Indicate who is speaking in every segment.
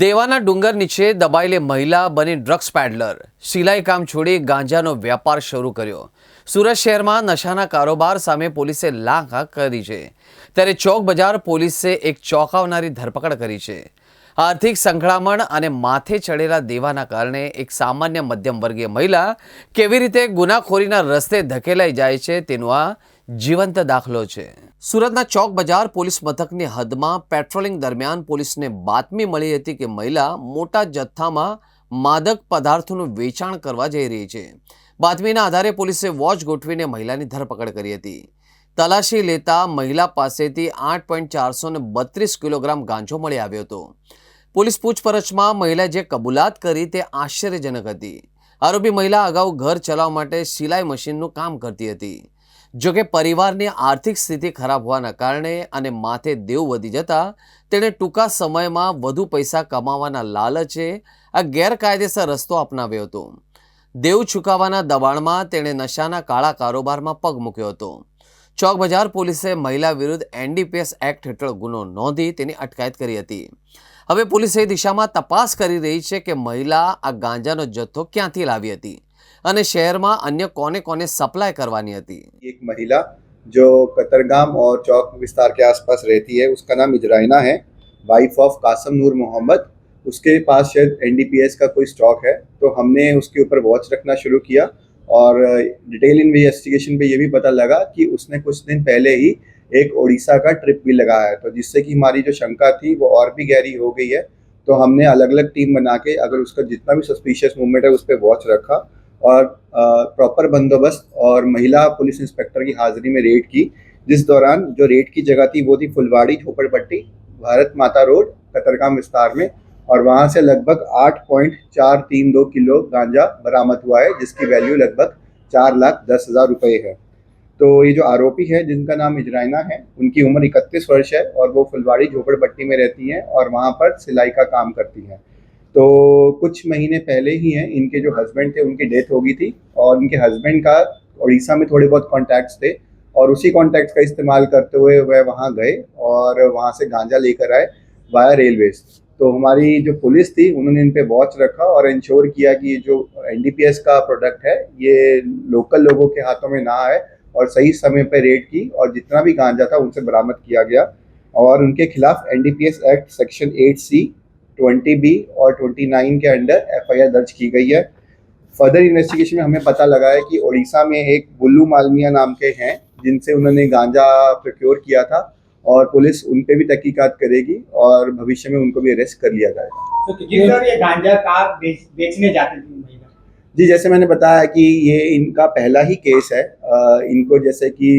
Speaker 1: દેવાના ડુંગર નીચે દબાયેલી મહિલા બની ડ્રગ્સ પેડલર, સિલાઈ કામ છોડી ગાંજાનો વેપાર શરૂ કર્યો। સુરત શહેરમાં નશાના કારોબાર સામે પોલીસે લાંઘા કરી છે, ત્યારે ચોક બજાર પોલીસે એક ચોંકાવનારી ધરપકડ કરી છે। આર્થિક સંકળામણ અને માથે ચડેલા દેવાના કારણે એક સામાન્ય મધ્યમ વર્ગીય મહિલા કેવી રીતે ગુનાખોરીના રસ્તે ધકેલાઈ જાય છે તેનો આ જીવંત દાખલો છે। સુરતના ચોક બજાર પોલીસ મથકની હદમાં પેટ્રોલિંગ દરમિયાન પોલીસને બાતમી મળી હતી કે મહિલા મોટા જથ્થામાં માદક પદાર્થોનું વેચાણ કરવા જઈ રહી છે। બાતમીના આધારે પોલીસે વોચ ગોઠવીને મહિલાની ધરપકડ કરી હતી। તલાશી લેતા મહિલા પાસેથી 8.432 કિલોગ્રામ ગાંજો મળી આવ્યો હતો। પોલીસ પૂછપરછમાં મહિલાએ જે કબૂલાત કરી તે આશ્ચર્યજનક હતી। આરોપી મહિલા અગાઉ ઘર ચલાવવા માટે સિલાઈ મશીનનું કામ કરતી હતી। જોકે પરિવારની આર્થિક સ્થિતિ ખરાબ હોવાના કારણે અને માથે દેવ વધી જતા તેણે ટૂંકા સમયમાં વધુ પૈસા કમાવાના લાલચે આ ગેરકાયદેસર રસ્તો અપનાવ્યો હતો। દેવ ચૂકવવાના દબાણમાં તેણે નશાના કાળા કારોબારમાં પગ મૂક્યો હતો। ચોક બજાર પોલીસે મહિલા વિરુદ્ધ NDPS એક્ટ હેઠળ ગુનો નોંધી તેની અટકાયત કરી હતી। હવે પોલીસ એ દિશામાં તપાસ કરી રહી છે કે મહિલા આ ગાંજાનો જથ્થો ક્યાંથી લાવી હતી અને शहर अन्य कोने कोने सप्लाई करवानी थी।
Speaker 2: एक महिला जो कतरगाम और चौक विस्तार के आसपास रहती है, उसका नाम इजराइना है, वाइफ ऑफ कासम नूर मोहम्मद। उसके पास शायद NDPS का कोई स्टॉक है, तो हमने उसके ऊपर वॉच रखना शुरू किया और डिटेल इन्वेस्टिगेशन पे ये भी पता लगा कि उसने कुछ दिन पहले ही एक उड़ीसा का ट्रिप भी लगाया है, तो जिससे कि हमारी जो शंका थी वो और भी गहरी हो गई है। तो हमने अलग अलग टीम बना के अगर उसका जितना भी सस्पिशियस मूवमेंट है उस पर वॉच रखा और प्रॉपर बंदोबस्त और महिला पुलिस इंस्पेक्टर की हाजिरी में रेड की, जिस दौरान जो रेड की जगह थी वो थी फुलवाड़ी झोपड़पट्टी भारत माता रोड कतरगाम विस्तार में, और वहाँ से लगभग 8.432 किलो गांजा बरामद हुआ है, जिसकी वैल्यू लगभग 4,10,000 रुपये है। तो ये जो आरोपी है जिनका नाम इजराइना है, उनकी उम्र 31 वर्ष है और वो फुलवाड़ी झोपड़पट्टी में रहती हैं और वहाँ पर सिलाई का काम करती हैं। तो कुछ महीने पहले ही हैं इनके जो हस्बैंड थे उनकी डेथ हो गई थी और उनके हस्बैंड का उड़ीसा में थोड़े बहुत कॉन्टैक्ट्स थे और उसी कॉन्टैक्ट्स का इस्तेमाल करते हुए वह वहाँ गए और वहाँ से गांजा लेकर आए वाया रेलवेज। तो हमारी जो पुलिस थी उन्होंने इन पे वॉच रखा और इंश्योर किया कि ये जो NDPS का प्रोडक्ट है ये लोकल लोगों के हाथों में ना आए, और सही समय पर रेड की और जितना भी गांजा था उनसे बरामद किया गया और उनके खिलाफ NDPS act section 8C 20B और 29 के अंडर FIR दर्ज की गई है। फर्दर इन्वेस्टिगेशन में हमें पता लगा है कि उड़ीसा में एक बुल्लू मालमिया नाम के हैं जिनसे उन्होंने गांजा प्रोक्योर किया था और पुलिस उन पे भी तहकीकात करेगी और भविष्य में उनको भी अरेस्ट कर लिया जाएगा।
Speaker 3: तो कितने और ये गांजा कहाँ बेचने जाते थे महिला?
Speaker 2: जी, जैसे मैंने बताया कि ये इनका पहला ही केस है। इनको जैसे कि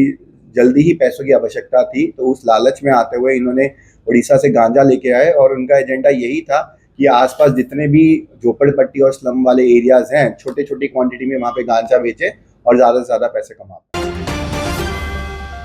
Speaker 2: जल्दी ही पैसों की आवश्यकता थी, तो उस लालच में आते हुए इन्होंने उड़ीसा से गांजा लेके आए और उनका एजेंडा यही था कि आसपास जितने भी झोपड़पट्टी और स्लम वाले एरियाज हैं छोटे छोटी क्वांटिटी में वहाँ पे गांजा बेचे और ज़्यादा से ज़्यादा पैसे कमा।